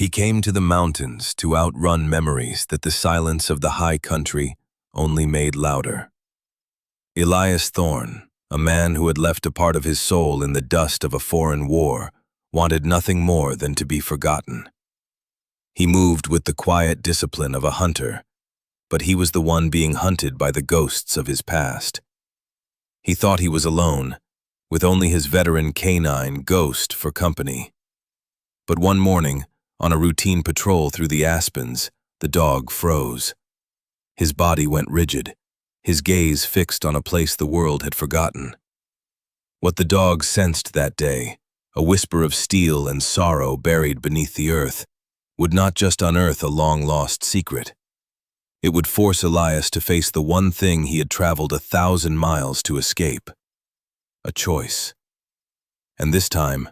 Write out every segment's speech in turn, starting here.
He came to the mountains to outrun memories that the silence of the high country only made louder. Elias Thorne, a man who had left a part of his soul in the dust of a foreign war, wanted nothing more than to be forgotten. He moved with the quiet discipline of a hunter, but he was the one being hunted by the ghosts of his past. He thought he was alone, with only his veteran canine, Ghost, for company. But one morning, on a routine patrol through the aspens, the dog froze. His body went rigid, his gaze fixed on a place the world had forgotten. What the dog sensed that day, a whisper of steel and sorrow buried beneath the earth, would not just unearth a long-lost secret. It would force Elias to face the one thing he had traveled 1,000 miles to escape. A choice. And this time,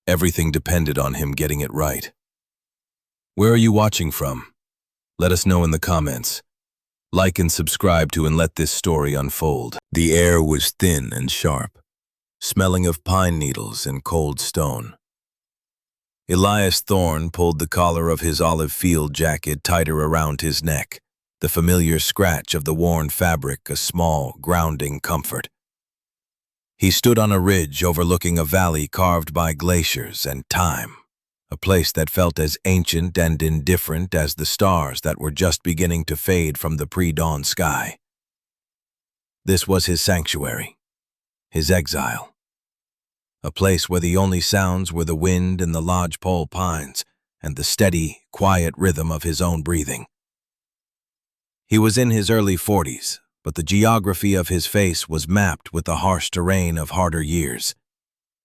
everything depended on him getting it right. Where are you watching from? Let us know in the comments. Like and subscribe to and let this story unfold. The air was thin and sharp, smelling of pine needles and cold stone. Elias Thorne pulled the collar of his olive field jacket tighter around his neck, the familiar scratch of the worn fabric a small, grounding comfort. He stood on a ridge overlooking a valley carved by glaciers and time, a place that felt as ancient and indifferent as the stars that were just beginning to fade from the pre-dawn sky. This was his sanctuary, his exile. A place where the only sounds were the wind in the lodgepole pines and the steady, quiet rhythm of his own breathing. He was in his early 40s, but the geography of his face was mapped with the harsh terrain of harder years.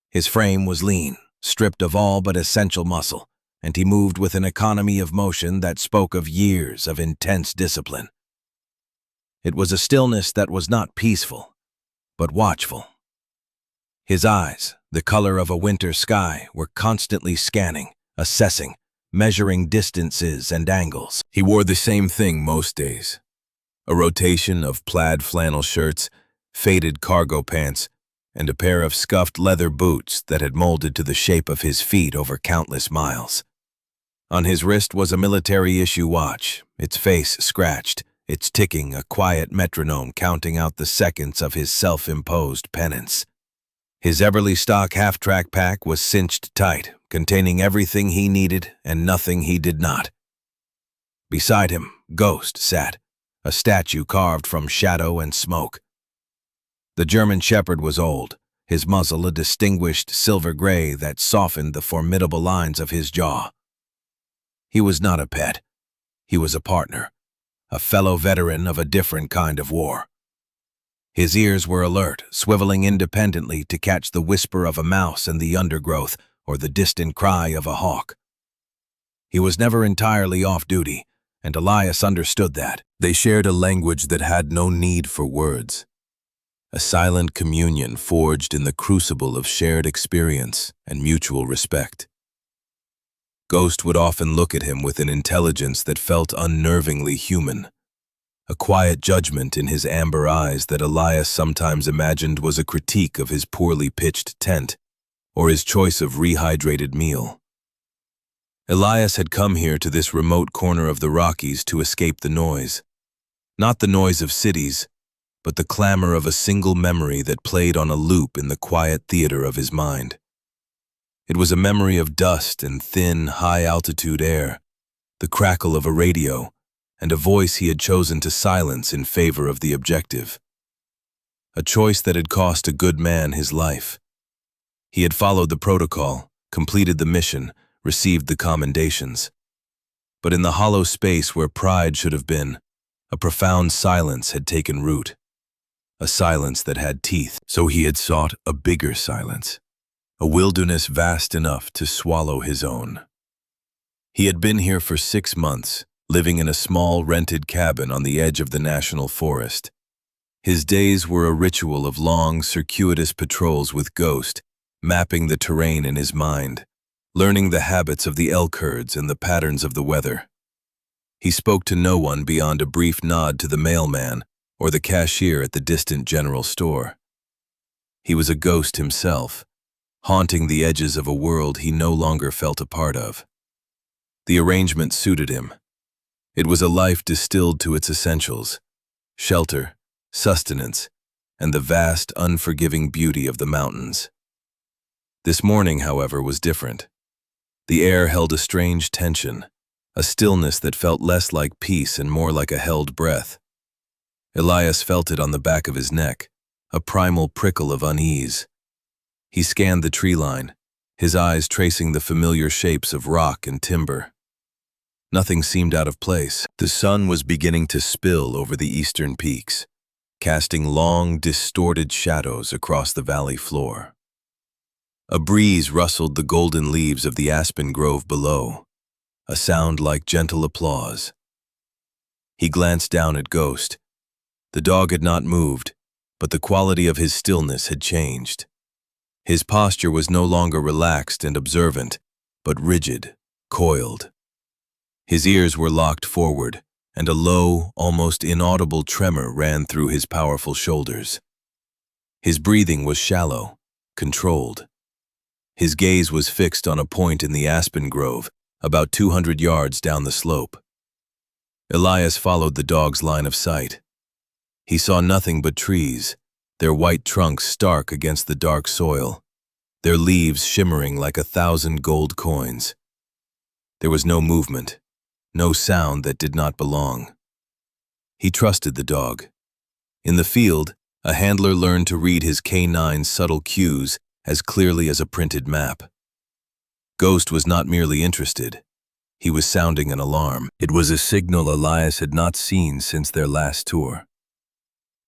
His frame was lean, stripped of all but essential muscle, and he moved with an economy of motion that spoke of years of intense discipline. It was a stillness that was not peaceful, but watchful. His eyes, the color of a winter sky, were constantly scanning, assessing, measuring distances and angles. He wore the same thing most days. A rotation of plaid flannel shirts, faded cargo pants, and a pair of scuffed leather boots that had molded to the shape of his feet over countless miles. On his wrist was a military-issue watch, its face scratched, its ticking a quiet metronome counting out the seconds of his self-imposed penance. His Everly stock half-track pack was cinched tight, containing everything he needed and nothing he did not. Beside him, Ghost sat, a statue carved from shadow and smoke. The German Shepherd was old, his muzzle a distinguished silver gray that softened the formidable lines of his jaw. He was not a pet. He was a partner, a fellow veteran of a different kind of war. His ears were alert, swiveling independently to catch the whisper of a mouse in the undergrowth or the distant cry of a hawk. He was never entirely off duty, and Elias understood that. They shared a language that had no need for words. A silent communion forged in the crucible of shared experience and mutual respect. Ghost would often look at him with an intelligence that felt unnervingly human, a quiet judgment in his amber eyes that Elias sometimes imagined was a critique of his poorly pitched tent or his choice of rehydrated meal. Elias had come here to this remote corner of the Rockies to escape the noise. Not the noise of cities, but the clamor of a single memory that played on a loop in the quiet theater of his mind. It was a memory of dust and thin, high-altitude air, the crackle of a radio, and a voice he had chosen to silence in favor of the objective. A choice that had cost a good man his life. He had followed the protocol, completed the mission, received the commendations. But in the hollow space where pride should have been, a profound silence had taken root. A silence that had teeth, so he had sought a bigger silence, a wilderness vast enough to swallow his own. He had been here for 6 months, living in a small rented cabin on the edge of the national forest. His days were a ritual of long, circuitous patrols with Ghost, mapping the terrain in his mind, learning the habits of the elk herds and the patterns of the weather. He spoke to no one beyond a brief nod to the mailman or the cashier at the distant general store. He was a ghost himself, haunting the edges of a world he no longer felt a part of. The arrangement suited him. It was a life distilled to its essentials: shelter, sustenance, and the vast, unforgiving beauty of the mountains. This morning, however, was different. The air held a strange tension, a stillness that felt less like peace and more like a held breath. Elias felt it on the back of his neck, a primal prickle of unease. He scanned the tree line, his eyes tracing the familiar shapes of rock and timber. Nothing seemed out of place. The sun was beginning to spill over the eastern peaks, casting long, distorted shadows across the valley floor. A breeze rustled the golden leaves of the aspen grove below, a sound like gentle applause. He glanced down at Ghost. The dog had not moved, but the quality of his stillness had changed. His posture was no longer relaxed and observant, but rigid, coiled. His ears were locked forward, and a low, almost inaudible tremor ran through his powerful shoulders. His breathing was shallow, controlled. His gaze was fixed on a point in the aspen grove, about 200 yards down the slope. Elias followed the dog's line of sight. He saw nothing but trees, their white trunks stark against the dark soil, their leaves shimmering like 1,000 gold coins. There was no movement, no sound that did not belong. He trusted the dog. In the field, a handler learned to read his canine's subtle cues as clearly as a printed map. Ghost was not merely interested. He was sounding an alarm. It was a signal Elias had not seen since their last tour.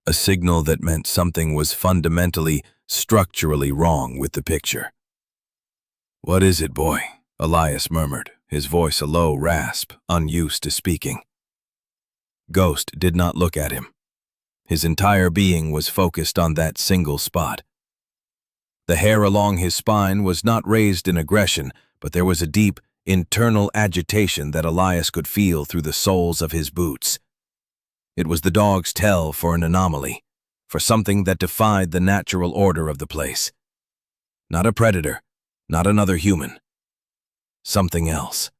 A signal that meant something was fundamentally, structurally wrong with the picture. "What is it, boy?" Elias murmured, his voice a low rasp, unused to speaking. Ghost did not look at him. His entire being was focused on that single spot. The hair along his spine was not raised in aggression, but there was a deep, internal agitation that Elias could feel through the soles of his boots. It was the dog's tell for an anomaly, for something that defied the natural order of the place. Not a predator, not another human. Something else.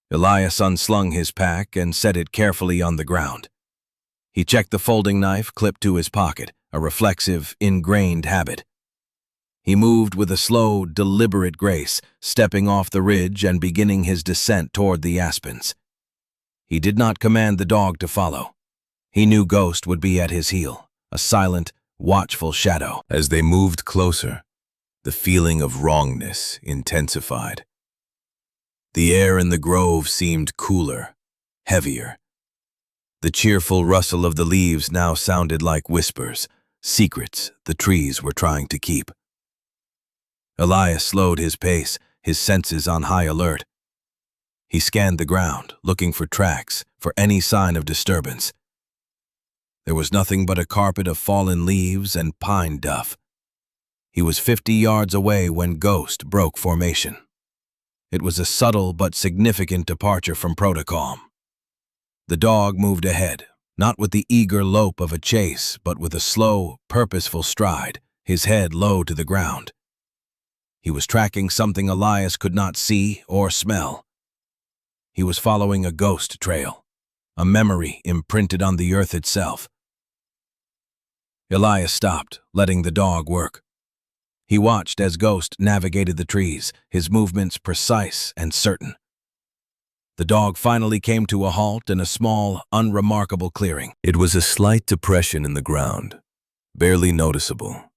Elias unslung his pack and set it carefully on the ground. He checked the folding knife clipped to his pocket, a reflexive, ingrained habit. He moved with a slow, deliberate grace, stepping off the ridge and beginning his descent toward the aspens. He did not command the dog to follow. He knew Ghost would be at his heel, a silent, watchful shadow. As they moved closer, the feeling of wrongness intensified. The air in the grove seemed cooler, heavier. The cheerful rustle of the leaves now sounded like whispers, secrets the trees were trying to keep. Elias slowed his pace, his senses on high alert. He scanned the ground, looking for tracks, for any sign of disturbance. There was nothing but a carpet of fallen leaves and pine duff. He was 50 yards away when Ghost broke formation. It was a subtle but significant departure from protocol. The dog moved ahead, not with the eager lope of a chase, but with a slow, purposeful stride, his head low to the ground. He was tracking something Elias could not see or smell. He was following a ghost trail, a memory imprinted on the earth itself. Elias stopped, letting the dog work. He watched as Ghost navigated the trees, his movements precise and certain. The dog finally came to a halt in a small, unremarkable clearing. It was a slight depression in the ground, barely noticeable,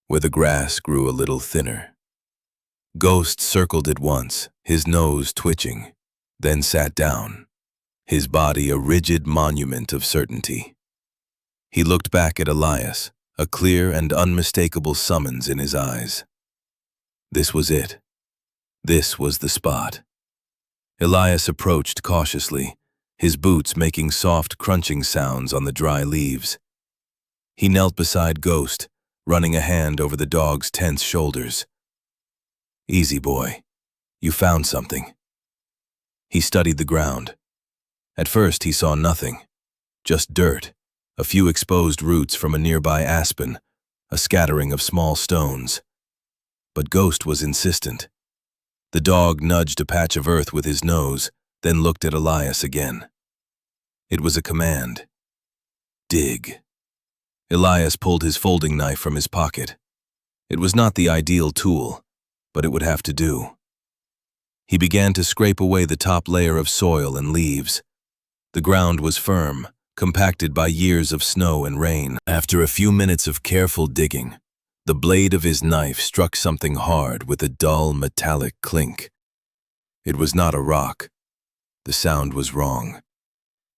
where the grass grew a little thinner. Ghost circled it once, his nose twitching, then sat down, his body a rigid monument of certainty. He looked back at Elias, a clear and unmistakable summons in his eyes. This was it. This was the spot. Elias approached cautiously, his boots making soft crunching sounds on the dry leaves. He knelt beside Ghost, running a hand over the dog's tense shoulders. "Easy, boy. You found something." He studied the ground. At first he saw nothing, just dirt, a few exposed roots from a nearby aspen, a scattering of small stones. But Ghost was insistent. The dog nudged a patch of earth with his nose, then looked at Elias again. It was a command. Dig. Elias pulled his folding knife from his pocket. It was not the ideal tool, but it would have to do. He began to scrape away the top layer of soil and leaves. The ground was firm, compacted by years of snow and rain. After a few minutes of careful digging, the blade of his knife struck something hard with a dull, metallic clink. It was not a rock. The sound was wrong.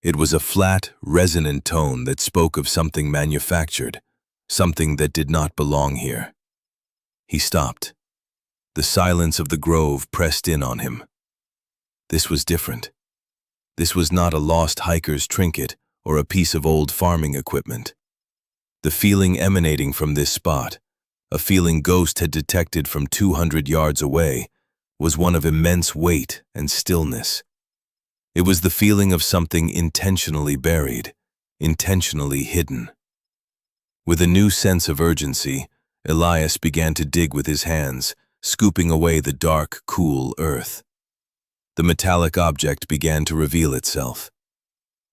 It was a flat, resonant tone that spoke of something manufactured, something that did not belong here. He stopped. The silence of the grove pressed in on him. This was different. This was not a lost hiker's trinket or a piece of old farming equipment. The feeling emanating from this spot, a feeling Ghost had detected from 200 yards away, was one of immense weight and stillness. It was the feeling of something intentionally buried, intentionally hidden. With a new sense of urgency, Elias began to dig with his hands, scooping away the dark, cool earth. The metallic object began to reveal itself.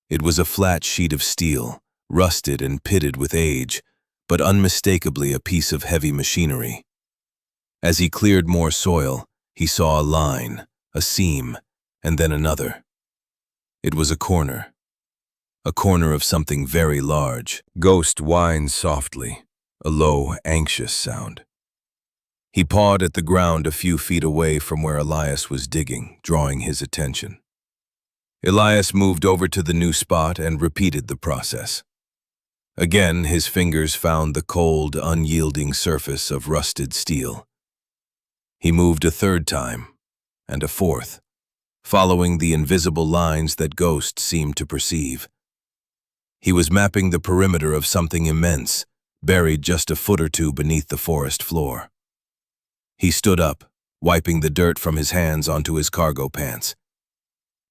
It was a flat sheet of steel, rusted and pitted with age, but unmistakably a piece of heavy machinery. As he cleared more soil, he saw a line, a seam, and then another. It was a corner of something very large. Ghost whined softly, a low, anxious sound. He pawed at the ground a few feet away from where Elias was digging, drawing his attention. Elias moved over to the new spot and repeated the process. Again, his fingers found the cold, unyielding surface of rusted steel. He moved a third time, and a fourth, following the invisible lines that Ghost seemed to perceive. He was mapping the perimeter of something immense, buried just a foot or two beneath the forest floor. He stood up, wiping the dirt from his hands onto his cargo pants.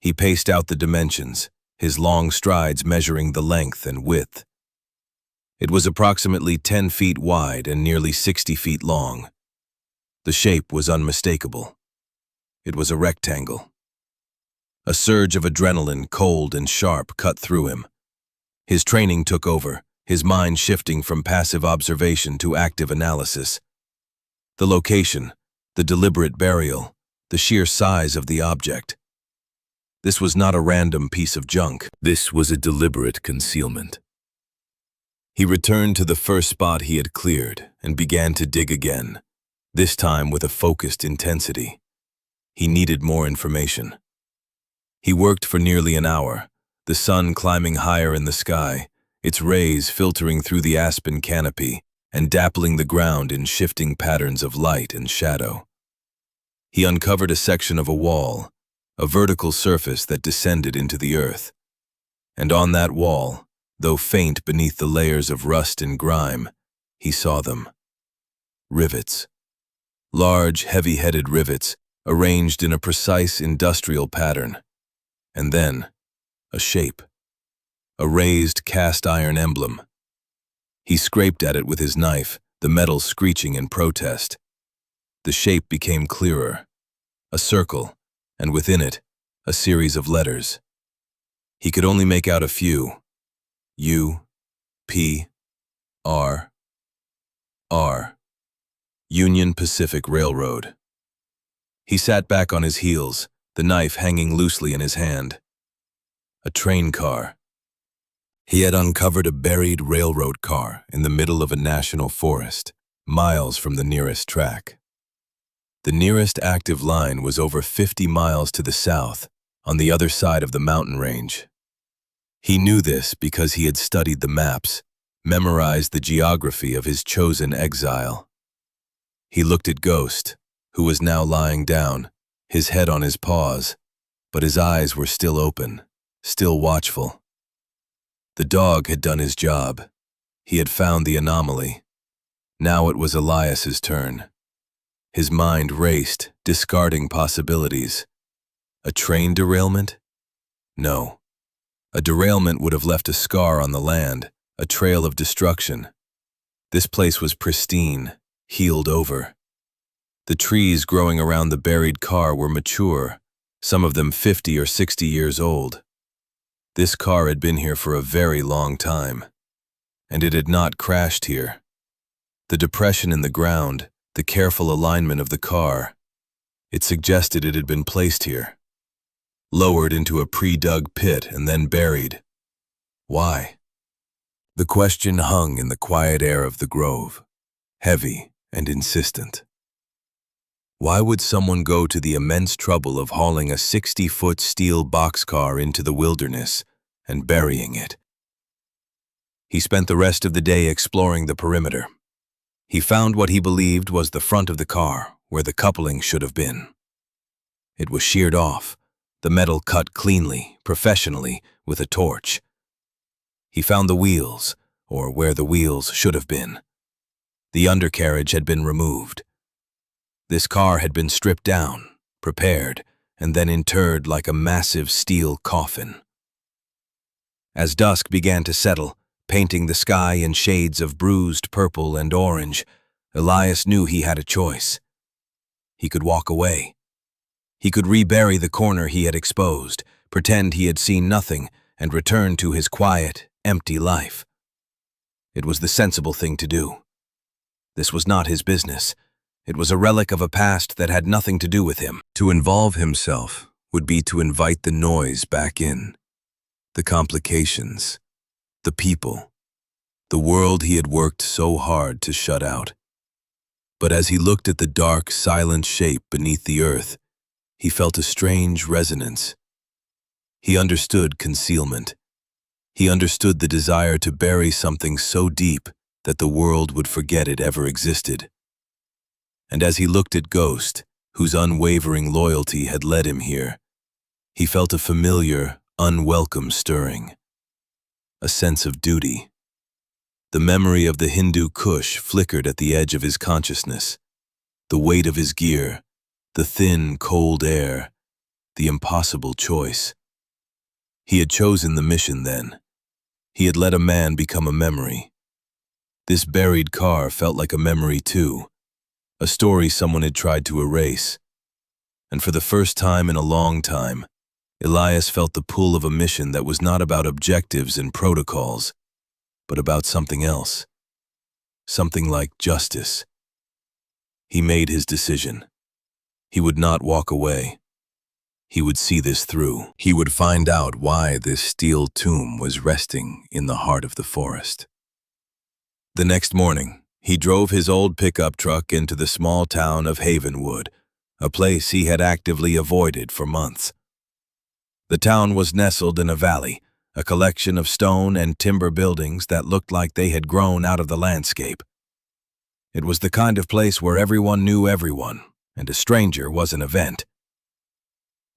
He paced out the dimensions, his long strides measuring the length and width. It was approximately 10 feet wide and nearly 60 feet long. The shape was unmistakable. It was a rectangle. A surge of adrenaline, cold and sharp, cut through him. His training took over, his mind shifting from passive observation to active analysis. The location, the deliberate burial, the sheer size of the object. This was not a random piece of junk. This was a deliberate concealment. He returned to the first spot he had cleared and began to dig again, this time with a focused intensity. He needed more information. He worked for nearly an hour, the sun climbing higher in the sky, its rays filtering through the aspen canopy and dappling the ground in shifting patterns of light and shadow. He uncovered a section of a wall, a vertical surface that descended into the earth. And on that wall, though faint beneath the layers of rust and grime, he saw them. Rivets. Large, heavy-headed rivets, arranged in a precise industrial pattern. And then, a shape. A raised cast-iron emblem. He scraped at it with his knife, the metal screeching in protest. The shape became clearer. A circle, and within it, a series of letters. He could only make out a few. U, P, R, R. Union Pacific Railroad. He sat back on his heels, the knife hanging loosely in his hand. A train car. He had uncovered a buried railroad car in the middle of a national forest, miles from the nearest track. The nearest active line was over 50 miles to the south, on the other side of the mountain range. He knew this because he had studied the maps, memorized the geography of his chosen exile. He looked at Ghost, who was now lying down, his head on his paws, but his eyes were still open, still watchful. The dog had done his job. He had found the anomaly. Now it was Elias's turn. His mind raced, discarding possibilities. A train derailment? No. A derailment would have left a scar on the land, a trail of destruction. This place was pristine, healed over. The trees growing around the buried car were mature, some of them 50 or 60 years old. This car had been here for a very long time, and it had not crashed here. The depression in the ground, the careful alignment of the car, it suggested it had been placed here, lowered into a pre-dug pit and then buried. Why? The question hung in the quiet air of the grove, heavy and insistent. Why would someone go to the immense trouble of hauling a 60-foot steel boxcar into the wilderness and burying it? He spent the rest of the day exploring the perimeter. He found what he believed was the front of the car, where the coupling should have been. It was sheared off, the metal cut cleanly, professionally, with a torch. He found the wheels, or where the wheels should have been. The undercarriage had been removed. This car had been stripped down, prepared, and then interred like a massive steel coffin. As dusk began to settle, painting the sky in shades of bruised purple and orange, Elias knew he had a choice. He could walk away. He could rebury the corner he had exposed, pretend he had seen nothing, and return to his quiet, empty life. It was the sensible thing to do. This was not his business. It was a relic of a past that had nothing to do with him. To involve himself would be to invite the noise back in, the complications, the people, the world he had worked so hard to shut out. But as he looked at the dark, silent shape beneath the earth, he felt a strange resonance. He understood concealment. He understood the desire to bury something so deep that the world would forget it ever existed. And as he looked at Ghost, whose unwavering loyalty had led him here, he felt a familiar, unwelcome stirring, a sense of duty. The memory of the Hindu Kush flickered at the edge of his consciousness, the weight of his gear, the thin, cold air, the impossible choice. He had chosen the mission then. He had let a man become a memory. This buried car felt like a memory too, a story someone had tried to erase. And for the first time in a long time, Elias felt the pull of a mission that was not about objectives and protocols, but about something else. Something like justice. He made his decision. He would not walk away. He would see this through. He would find out why this steel tomb was resting in the heart of the forest. The next morning, he drove his old pickup truck into the small town of Havenwood, a place he had actively avoided for months. The town was nestled in a valley, a collection of stone and timber buildings that looked like they had grown out of the landscape. It was the kind of place where everyone knew everyone, and a stranger was an event.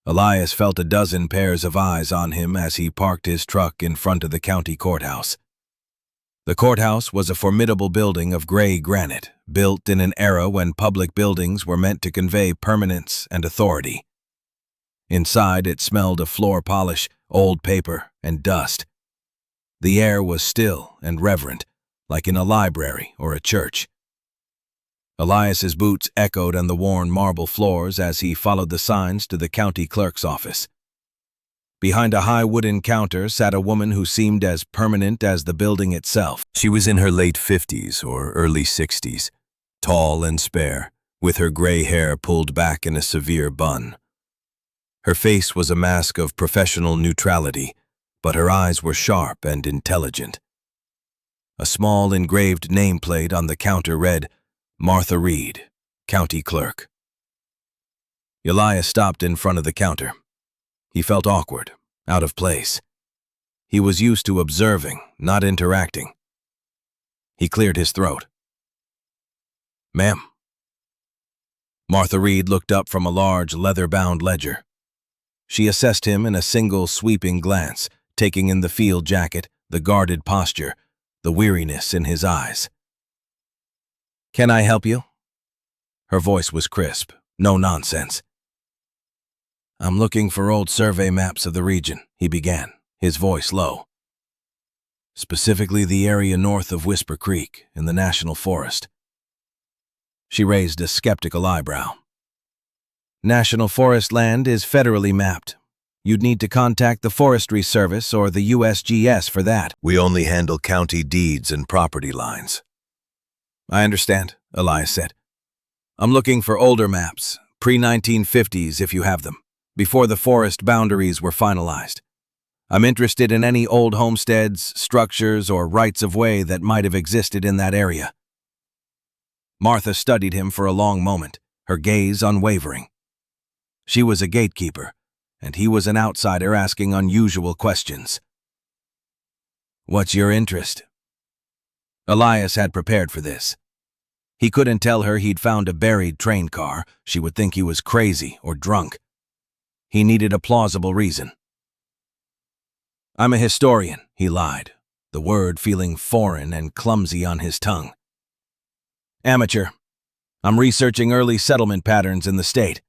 Elias felt a dozen pairs of eyes on him as he parked his truck in front of the county courthouse. The courthouse was a formidable building of gray granite, built in an era when public buildings were meant to convey permanence and authority. Inside, it smelled of floor polish, old paper, and dust. The air was still and reverent, like in a library or a church. Elias's boots echoed on the worn marble floors as he followed the signs to the county clerk's office. Behind a high wooden counter sat a woman who seemed as permanent as the building itself. She was in her late 50s or early 60s, tall and spare, with her gray hair pulled back in a severe bun. Her face was a mask of professional neutrality, but her eyes were sharp and intelligent. A small engraved nameplate on the counter read, "Martha Reed, County Clerk." Elias stopped in front of the counter. He felt awkward, out of place. He was used to observing, not interacting. He cleared his throat. "Ma'am." Martha Reed looked up from a large, leather-bound ledger. She assessed him in a single sweeping glance, taking in the field jacket, the guarded posture, the weariness in his eyes. "Can I help you?" Her voice was crisp, no nonsense. "I'm looking for old survey maps of the region," he began, his voice low. "Specifically the area north of Whisper Creek, in the National Forest." She raised a skeptical eyebrow. National Forest land is federally mapped. You'd need to contact the Forestry Service or the USGS for that. We only handle county deeds and property lines. I understand, Elias said. I'm looking for older maps, pre-1950s if you have them, before the forest boundaries were finalized. I'm interested in any old homesteads, structures, or rights-of-way that might have existed in that area. Martha studied him for a long moment, her gaze unwavering. She was a gatekeeper, and he was an outsider asking unusual questions. What's your interest? Elias had prepared for this. He couldn't tell her he'd found a buried train car. She would think he was crazy or drunk. He needed a plausible reason. I'm a historian, he lied, the word feeling foreign and clumsy on his tongue. Amateur. I'm researching early settlement patterns in the state.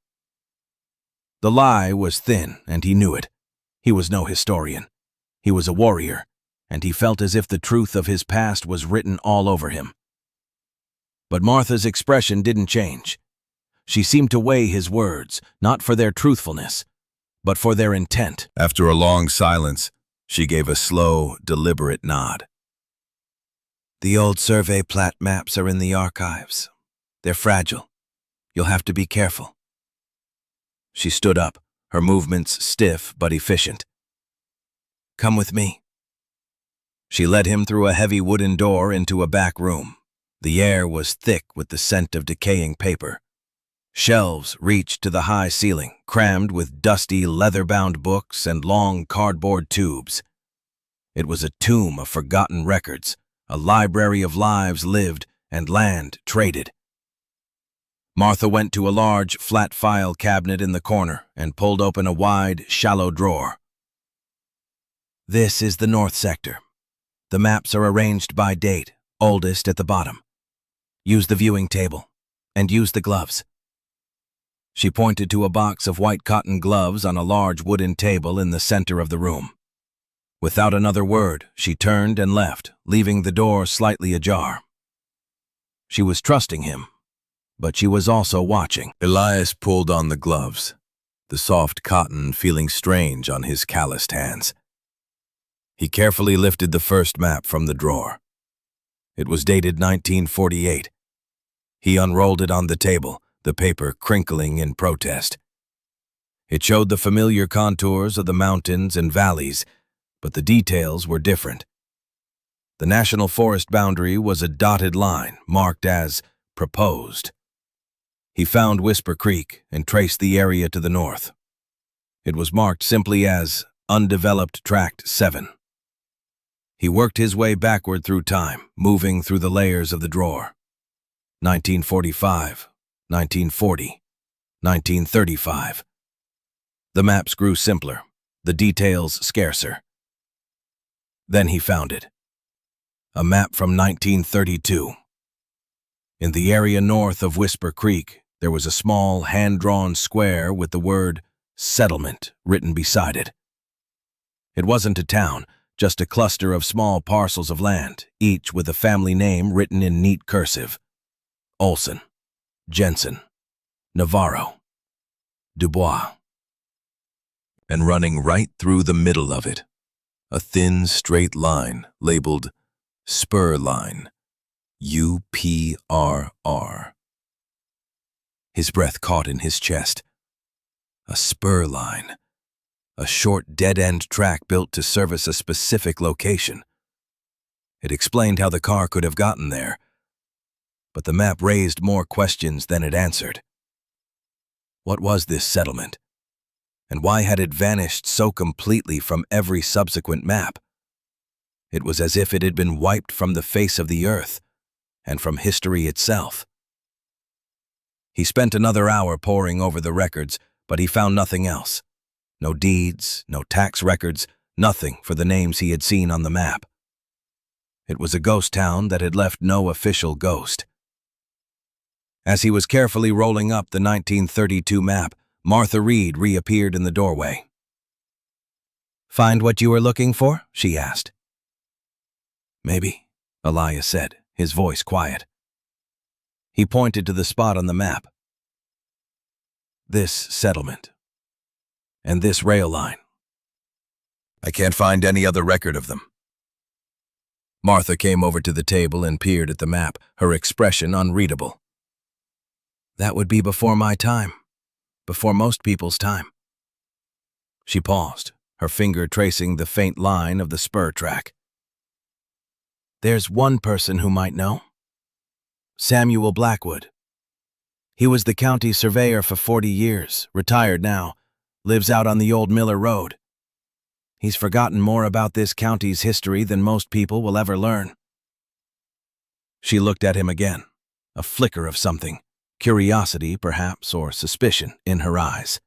The lie was thin, and he knew it. He was no historian. He was a warrior, and he felt as if the truth of his past was written all over him. But Martha's expression didn't change. She seemed to weigh his words, not for their truthfulness, but for their intent. After a long silence, she gave a slow, deliberate nod. The old survey plat maps are in the archives. They're fragile. You'll have to be careful. She stood up, her movements stiff but efficient. Come with me. She led him through a heavy wooden door into a back room. The air was thick with the scent of decaying paper. Shelves reached to the high ceiling, crammed with dusty, leather-bound books and long cardboard tubes. It was a tomb of forgotten records, a library of lives lived and land traded. Martha went to a large, flat file cabinet in the corner and pulled open a wide, shallow drawer. This is the North Sector. The maps are arranged by date, oldest at the bottom. Use the viewing table, and use the gloves. She pointed to a box of white cotton gloves on a large wooden table in the center of the room. Without another word, she turned and left, leaving the door slightly ajar. She was trusting him, but she was also watching. Elias pulled on the gloves, the soft cotton feeling strange on his calloused hands. He carefully lifted the first map from the drawer. It was dated 1948. He unrolled it on the table, the paper crinkling in protest. It showed the familiar contours of the mountains and valleys, but the details were different. The National Forest boundary was a dotted line marked as proposed. He found Whisper Creek and traced the area to the north. It was marked simply as Undeveloped Tract 7. He worked his way backward through time, moving through the layers of the drawer. 1945, 1940, 1935. The maps grew simpler, the details scarcer. Then he found it. A map from 1932. In the area north of Whisper Creek, there was a small, hand-drawn square with the word settlement written beside it. It wasn't a town, just a cluster of small parcels of land, each with a family name written in neat cursive. Olson, Jensen, Navarro, Dubois. And running right through the middle of it, a thin, straight line labeled Spur Line, UPRR. His breath caught in his chest. A spur line. A short, dead-end track built to service a specific location. It explained how the car could have gotten there, but the map raised more questions than it answered. What was this settlement? And why had it vanished so completely from every subsequent map? It was as if it had been wiped from the face of the earth, and from history itself. He spent another hour poring over the records, but he found nothing else. No deeds, no tax records, nothing for the names he had seen on the map. It was a ghost town that had left no official ghost. As he was carefully rolling up the 1932 map, Martha Reed reappeared in the doorway. "Find what you were looking for?" she asked. "Maybe," Elias said, his voice quiet. He pointed to the spot on the map. This settlement. And this rail line. I can't find any other record of them. Martha came over to the table and peered at the map, her expression unreadable. That would be before my time. Before most people's time. She paused, her finger tracing the faint line of the spur track. There's one person who might know. Samuel Blackwood. He was the county surveyor for 40 years, retired now, lives out on the old Miller Road. He's forgotten more about this county's history than most people will ever learn. She looked at him again, a flicker of something, curiosity perhaps, or suspicion in her eyes.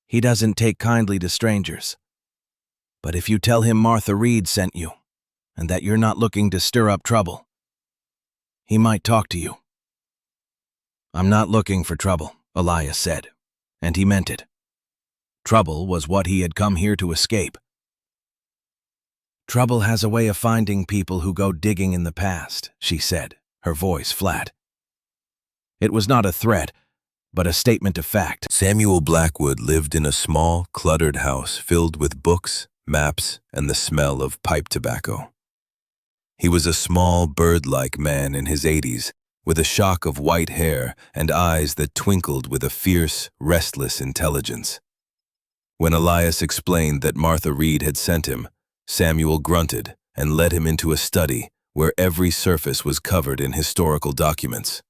He doesn't take kindly to strangers. But if you tell him Martha Reed sent you, and that you're not looking to stir up trouble, he might talk to you. I'm not looking for trouble, Elias said, and he meant it. Trouble was what he had come here to escape. Trouble has a way of finding people who go digging in the past, she said, her voice flat. It was not a threat, but a statement of fact. Samuel Blackwood lived in a small, cluttered house filled with books, maps, and the smell of pipe tobacco. He was a small, bird-like man in his 80s, with a shock of white hair and eyes that twinkled with a fierce, restless intelligence. When Elias explained that Martha Reed had sent him, Samuel grunted and led him into a study where every surface was covered in historical documents.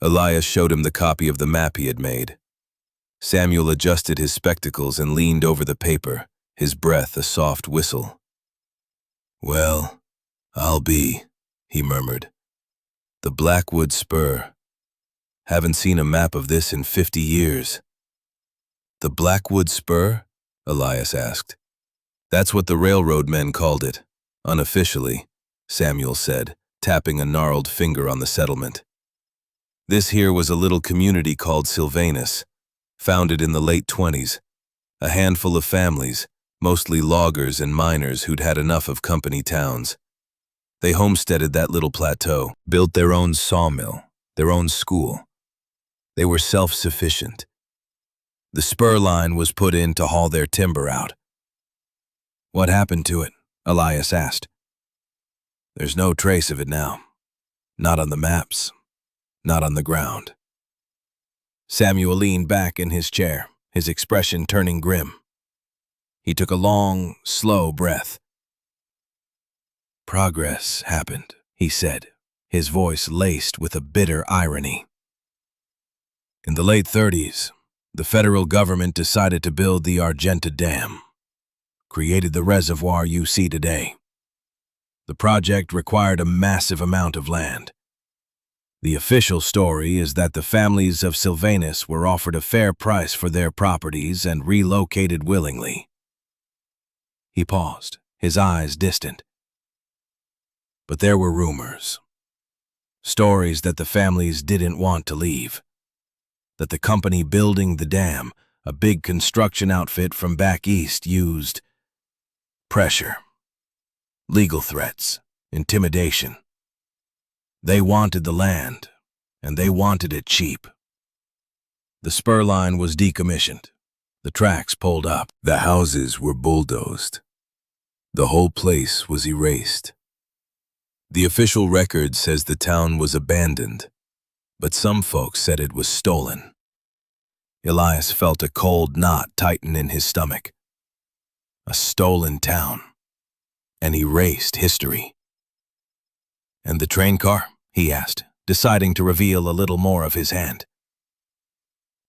Elias showed him the copy of the map he had made. Samuel adjusted his spectacles and leaned over the paper, his breath a soft whistle. "Well, I'll be," he murmured. "The Blackwood Spur. Haven't seen a map of this in 50 years. The Blackwood Spur? Elias asked. That's what the railroad men called it, unofficially, Samuel said, tapping a gnarled finger on the settlement. This here was a little community called Sylvanus, founded in the late 20s, a handful of families, mostly loggers and miners who'd had enough of company towns. They homesteaded that little plateau, built their own sawmill, their own school. They were self-sufficient. The spur line was put in to haul their timber out. What happened to it? Elias asked. There's no trace of it now. Not on the maps. Not on the ground. Samuel leaned back in his chair, his expression turning grim. He took a long, slow breath. Progress happened, he said, his voice laced with a bitter irony. In the late 30s, the federal government decided to build the Argenta Dam, created the reservoir you see today. The project required a massive amount of land. The official story is that the families of Sylvanus were offered a fair price for their properties and relocated willingly. He paused, his eyes distant. But there were rumors. Stories that the families didn't want to leave. That the company building the dam, a big construction outfit from back east, used pressure, legal threats, intimidation. They wanted the land, and they wanted it cheap. The spur line was decommissioned, the tracks pulled up. The houses were bulldozed. The whole place was erased. The official record says the town was abandoned, but some folks said it was stolen. Elias felt a cold knot tighten in his stomach. A stolen town. An erased history. And the train car? He asked, deciding to reveal a little more of his hand.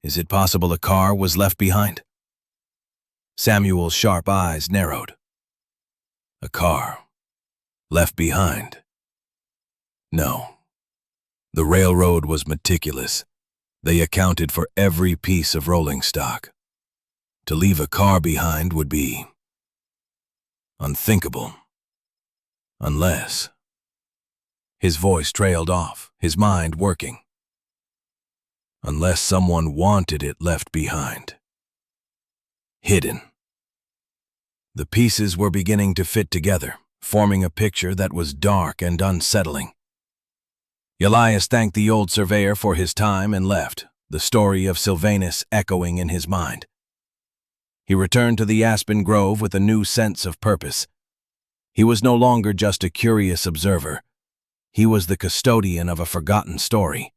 Is it possible a car was left behind? Samuel's sharp eyes narrowed. A car. Left behind. No. The railroad was meticulous. They accounted for every piece of rolling stock. To leave a car behind would be unthinkable. Unless... His voice trailed off, his mind working. Unless someone wanted it left behind. Hidden. The pieces were beginning to fit together, forming a picture that was dark and unsettling. Elias thanked the old surveyor for his time and left, the story of Sylvanus echoing in his mind. He returned to the aspen grove with a new sense of purpose. He was no longer just a curious observer. He was the custodian of a forgotten story.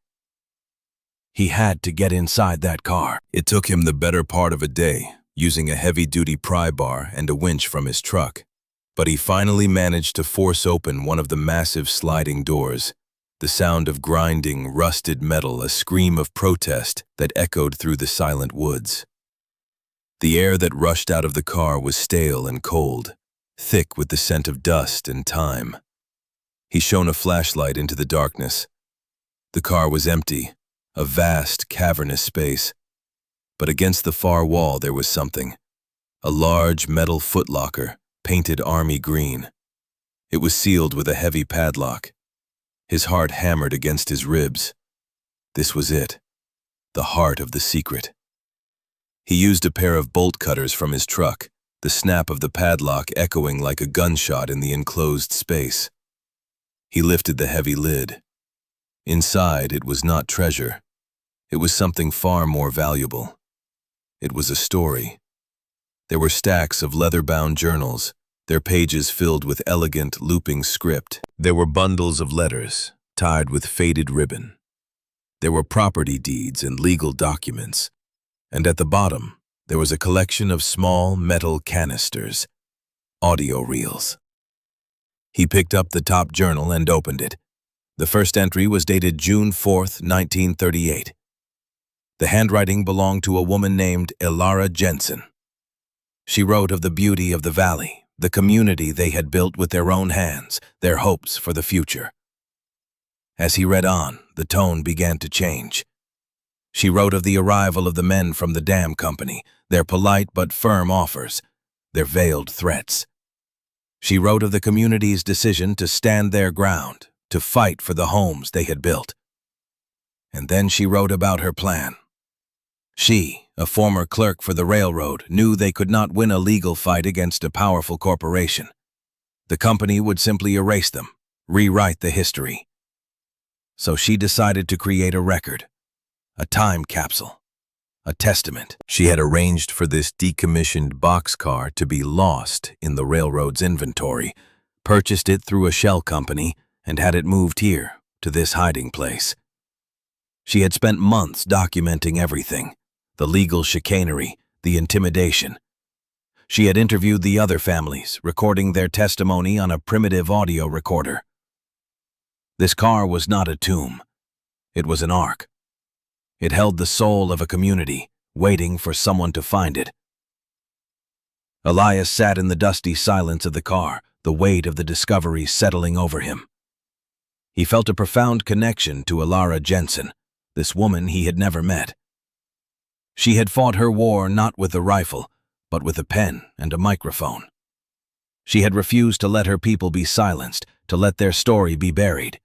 He had to get inside that car. It took him the better part of a day, using a heavy-duty pry bar and a winch from his truck. But he finally managed to force open one of the massive sliding doors, the sound of grinding, rusted metal, a scream of protest that echoed through the silent woods. The air that rushed out of the car was stale and cold, thick with the scent of dust and time. He shone a flashlight into the darkness. The car was empty, a vast, cavernous space. But against the far wall there was something. A large metal footlocker, painted army green. It was sealed with a heavy padlock. His heart hammered against his ribs. This was it, the heart of the secret. He used a pair of bolt cutters from his truck, the snap of the padlock echoing like a gunshot in the enclosed space. He lifted the heavy lid. Inside, it was not treasure. It was something far more valuable. It was a story. There were stacks of leather-bound journals, their pages filled with elegant, looping script. There were bundles of letters, tied with faded ribbon. There were property deeds and legal documents. And at the bottom, there was a collection of small metal canisters, audio reels. He picked up the top journal and opened it. The first entry was dated June 4th, 1938. The handwriting belonged to a woman named Elara Jensen. She wrote of the beauty of the valley, the community they had built with their own hands, their hopes for the future. As he read on, the tone began to change. She wrote of the arrival of the men from the dam company, their polite but firm offers, their veiled threats. She wrote of the community's decision to stand their ground, to fight for the homes they had built. And then she wrote about her plan. She, a former clerk for the railroad, knew they could not win a legal fight against a powerful corporation. The company would simply erase them, rewrite the history. So she decided to create a record, a time capsule, a testament. She had arranged for this decommissioned boxcar to be lost in the railroad's inventory, purchased it through a shell company, and had it moved here, to this hiding place. She had spent months documenting everything, the legal chicanery, the intimidation. She had interviewed the other families, recording their testimony on a primitive audio recorder. This car was not a tomb. It was an ark. It held the soul of a community, waiting for someone to find it. Elias sat in the dusty silence of the car, the weight of the discovery settling over him. He felt a profound connection to Elara Jensen, this woman he had never met. She had fought her war not with a rifle, but with a pen and a microphone. She had refused to let her people be silenced, to let their story be buried.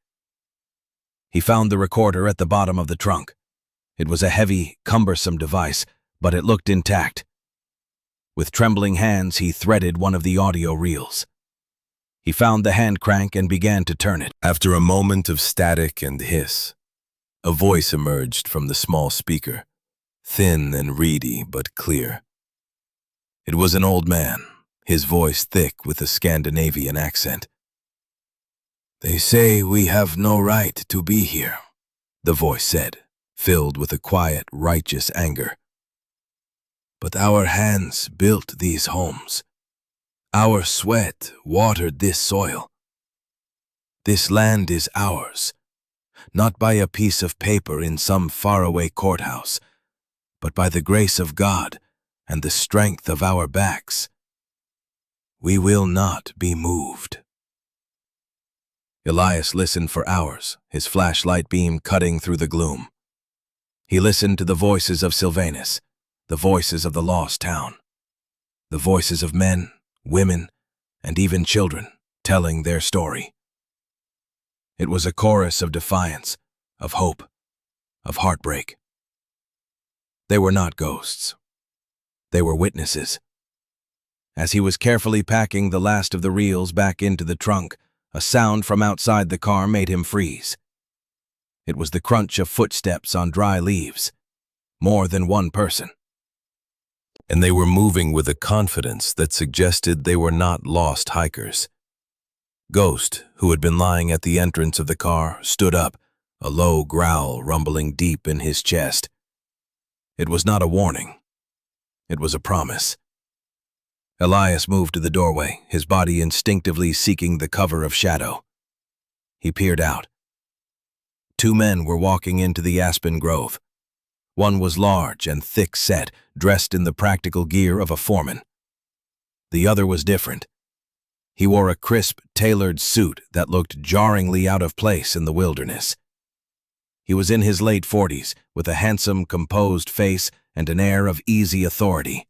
He found the recorder at the bottom of the trunk. It was a heavy, cumbersome device, but it looked intact. With trembling hands, he threaded one of the audio reels. He found the hand crank and began to turn it. After a moment of static and hiss, a voice emerged from the small speaker, thin and reedy but clear. It was an old man, his voice thick with a Scandinavian accent. "They say we have no right to be here," the voice said, filled with a quiet, righteous anger. "But our hands built these homes. Our sweat watered this soil. This land is ours, not by a piece of paper in some faraway courthouse, but by the grace of God and the strength of our backs. We will not be moved." Elias listened for hours, his flashlight beam cutting through the gloom. He listened to the voices of Sylvanus, the voices of the lost town, the voices of men, women, and even children telling their story. It was a chorus of defiance, of hope, of heartbreak. They were not ghosts. They were witnesses. As he was carefully packing the last of the reels back into the trunk, a sound from outside the car made him freeze. It was the crunch of footsteps on dry leaves. More than one person. And they were moving with a confidence that suggested they were not lost hikers. Ghost, who had been lying at the entrance of the car, stood up, a low growl rumbling deep in his chest. It was not a warning. It was a promise. Elias moved to the doorway, his body instinctively seeking the cover of shadow. He peered out. 2 men were walking into the aspen grove. One was large and thick-set, dressed in the practical gear of a foreman. The other was different. He wore a crisp, tailored suit that looked jarringly out of place in the wilderness. He was in his late 40s, with a handsome, composed face and an air of easy authority.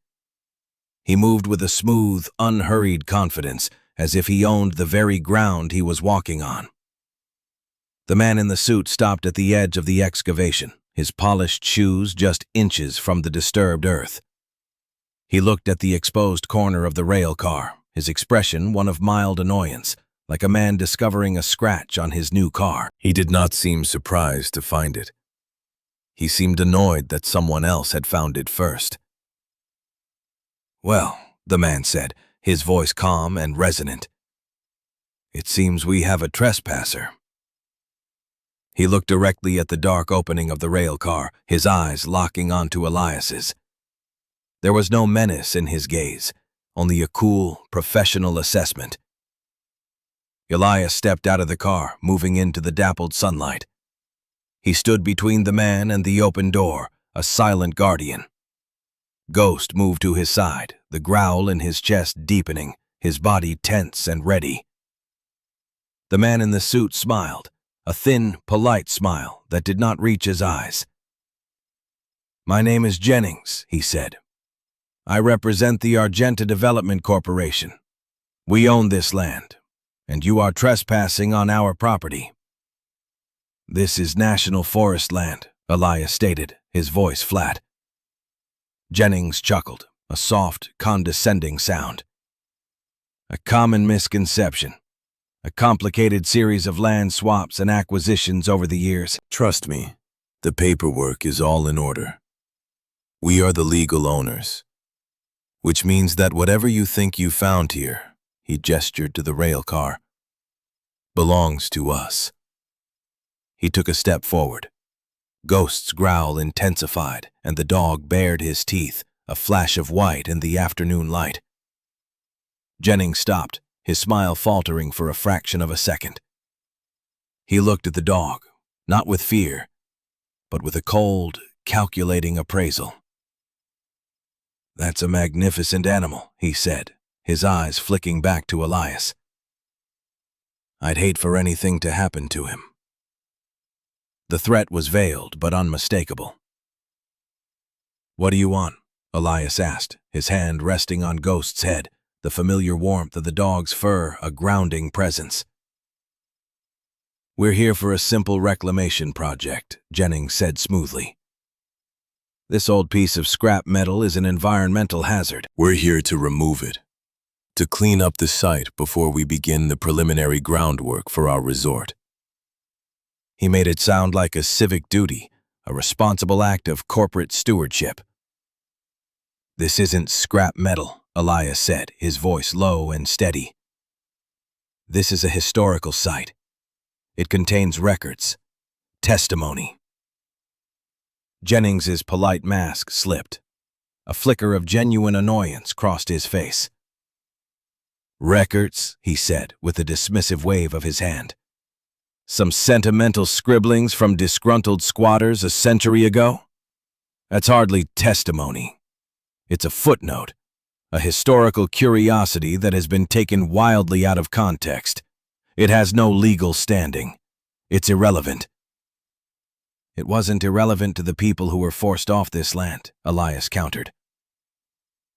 He moved with a smooth, unhurried confidence, as if he owned the very ground he was walking on. The man in the suit stopped at the edge of the excavation, his polished shoes just inches from the disturbed earth. He looked at the exposed corner of the rail car, his expression one of mild annoyance, like a man discovering a scratch on his new car. He did not seem surprised to find it. He seemed annoyed that someone else had found it first. "Well," the man said, his voice calm and resonant, "it seems we have a trespasser." He looked directly at the dark opening of the rail car, his eyes locking onto Elias's. There was no menace in his gaze, only a cool, professional assessment. Elias stepped out of the car, moving into the dappled sunlight. He stood between the man and the open door, a silent guardian. Ghost moved to his side, the growl in his chest deepening, his body tense and ready. The man in the suit smiled, a thin, polite smile that did not reach his eyes. "My name is Jennings," he said. "I represent the Argenta Development Corporation. We own this land, and you are trespassing on our property." "This is National Forest land," Elias stated, his voice flat. Jennings chuckled, a soft, condescending sound. "A common misconception. A complicated series of land swaps and acquisitions over the years. Trust me, the paperwork is all in order. We are the legal owners, which means that whatever you think you found here," he gestured to the rail car, "belongs to us." He took a step forward. Ghost's growl intensified, and the dog bared his teeth, a flash of white in the afternoon light. Jennings stopped, his smile faltering for a fraction of a second. He looked at the dog, not with fear, but with a cold, calculating appraisal. "That's a magnificent animal," he said, his eyes flicking back to Elias. "I'd hate for anything to happen to him." The threat was veiled but unmistakable. "What do you want?" Elias asked, his hand resting on Ghost's head, the familiar warmth of the dog's fur a grounding presence. "We're here for a simple reclamation project," Jennings said smoothly. "This old piece of scrap metal is an environmental hazard. We're here to remove it, to clean up the site before we begin the preliminary groundwork for our resort." He made it sound like a civic duty, a responsible act of corporate stewardship. "This isn't scrap metal," Elias said, his voice low and steady. "This is a historical site. It contains records, testimony." Jennings's polite mask slipped. A flicker of genuine annoyance crossed his face. "Records," he said, with a dismissive wave of his hand. "Some sentimental scribblings from disgruntled squatters a century ago? That's hardly testimony. It's a footnote, a historical curiosity that has been taken wildly out of context. It has no legal standing. It's irrelevant." "It wasn't irrelevant to the people who were forced off this land," Elias countered.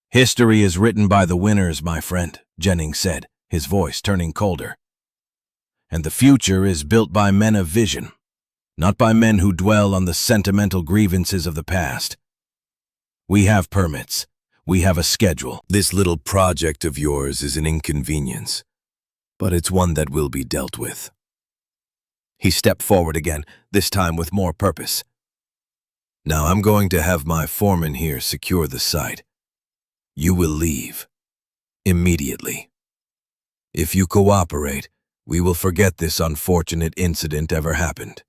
"History is written by the winners, my friend," Jennings said, his voice turning colder. "And the future is built by men of vision, not by men who dwell on the sentimental grievances of the past. We have permits. We have a schedule. This little project of yours is an inconvenience, but it's one that will be dealt with." He stepped forward again, this time with more purpose. Now I'm going to have my foreman here secure the site. You will leave. Immediately. If you cooperate, we will forget this unfortunate incident ever happened.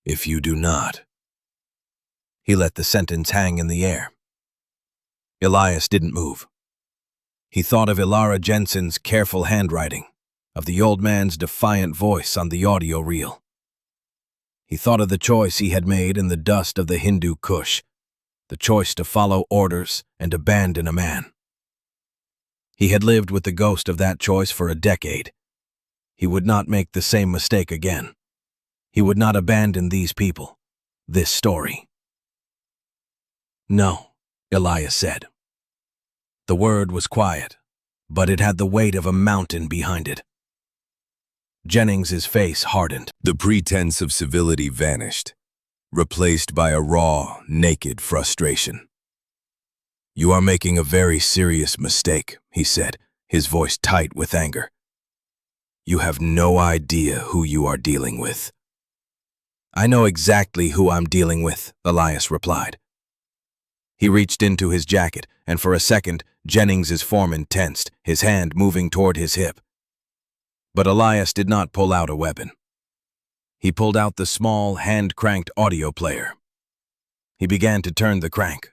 If you do not. He let the sentence hang in the air. Elias didn't move. He thought of Ilara Jensen's careful handwriting, of the old man's defiant voice on the audio reel. He thought of the choice he had made in the dust of the Hindu Kush, the choice to follow orders and abandon a man. He had lived with the ghost of that choice for a decade. He would not make the same mistake again. He would not abandon these people, this story. No, Elias said. The word was quiet, but it had the weight of a mountain behind it. Jennings's face hardened. The pretense of civility vanished, replaced by a raw, naked frustration. You are making a very serious mistake, he said, his voice tight with anger. You have no idea who you are dealing with. I know exactly who I'm dealing with, Elias replied. He reached into his jacket, and for a second, Jennings's foreman tensed, his hand moving toward his hip. But Elias did not pull out a weapon. He pulled out the small, hand-cranked audio player. He began to turn the crank.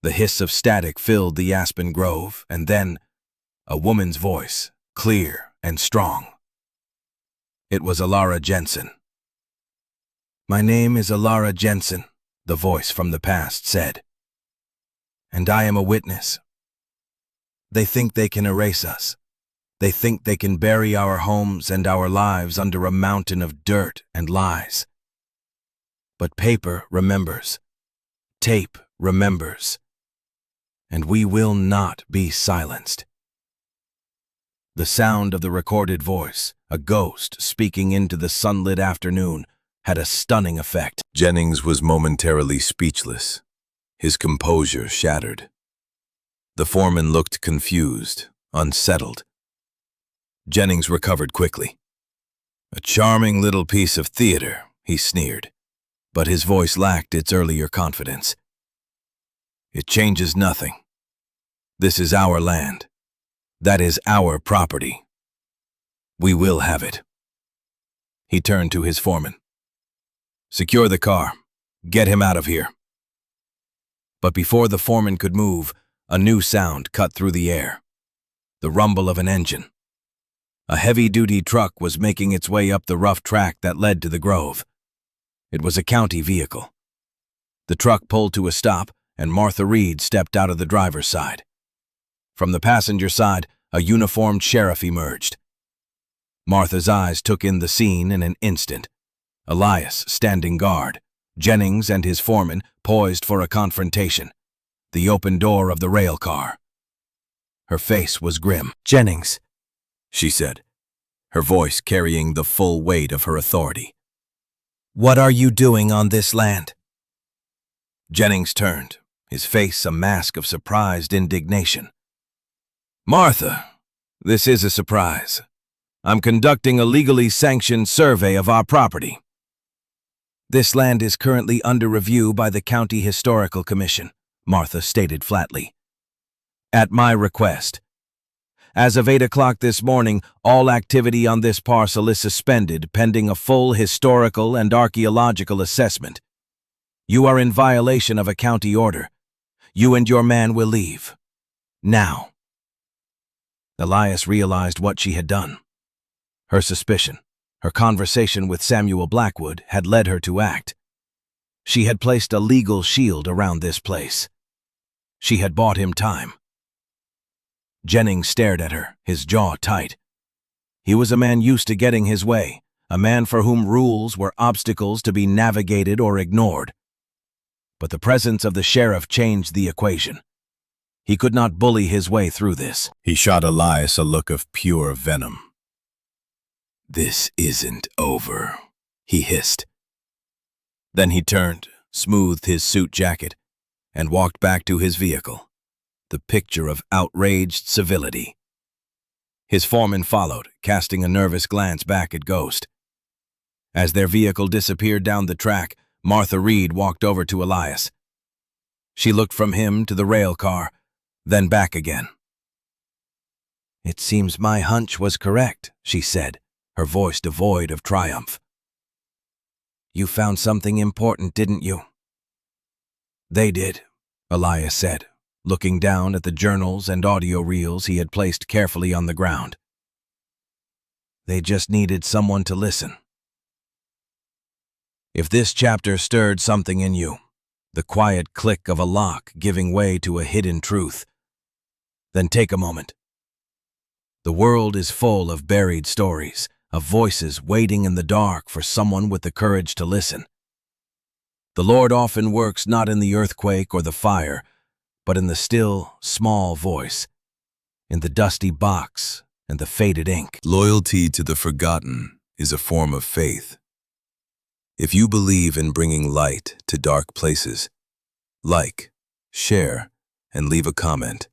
The hiss of static filled the aspen grove, and then a woman's voice, clear and strong. It was Ilara Jensen. My name is Ilara Jensen, the voice from the past said. And I am a witness. They think they can erase us. They think they can bury our homes and our lives under a mountain of dirt and lies. But paper remembers. Tape remembers. And we will not be silenced. The sound of the recorded voice, a ghost speaking into the sunlit afternoon, had a stunning effect. Jennings was momentarily speechless, his composure shattered. The foreman looked confused, unsettled. Jennings recovered quickly. A charming little piece of theater, he sneered, but his voice lacked its earlier confidence. It changes nothing. This is our land. That is our property. We will have it. He turned to his foreman. Secure the car. Get him out of here. But before the foreman could move, a new sound cut through the air. The rumble of an engine. A heavy-duty truck was making its way up the rough track that led to the grove. It was a county vehicle. The truck pulled to a stop, and Martha Reed stepped out of the driver's side. From the passenger side, a uniformed sheriff emerged. Martha's eyes took in the scene in an instant. Elias standing guard, Jennings and his foreman poised for a confrontation, the open door of the rail car. Her face was grim. Jennings, she said, her voice carrying the full weight of her authority. What are you doing on this land? Jennings turned, his face a mask of surprised indignation. Martha, this is a surprise. I'm conducting a legally sanctioned survey of our property. This land is currently under review by the County Historical Commission, Martha stated flatly. At my request. As of 8 o'clock this morning, all activity on this parcel is suspended pending a full historical and archaeological assessment. You are in violation of a county order. You and your man will leave. Now. Elias realized what she had done. Her suspicion, her conversation with Samuel Blackwood had led her to act. She had placed a legal shield around this place. She had bought him time. Jennings stared at her, his jaw tight. He was a man used to getting his way, a man for whom rules were obstacles to be navigated or ignored. But the presence of the sheriff changed the equation. He could not bully his way through this. He shot Elias a look of pure venom. This isn't over, he hissed. Then he turned, smoothed his suit jacket, and walked back to his vehicle, the picture of outraged civility. His foreman followed, casting a nervous glance back at Ghost. As their vehicle disappeared down the track, Martha Reed walked over to Elias. She looked from him to the rail car, then back again. "It seems my hunch was correct," she said, her voice devoid of triumph. "You found something important, didn't you?" "They did," Elias said, looking down at the journals and audio reels he had placed carefully on the ground. "They just needed someone to listen." If this chapter stirred something in you, the quiet click of a lock giving way to a hidden truth, then take a moment. The world is full of buried stories, of voices waiting in the dark for someone with the courage to listen. The Lord often works not in the earthquake or the fire, but in the still, small voice, in the dusty box and the faded ink. Loyalty to the forgotten is a form of faith. If you believe in bringing light to dark places, like, share, and leave a comment.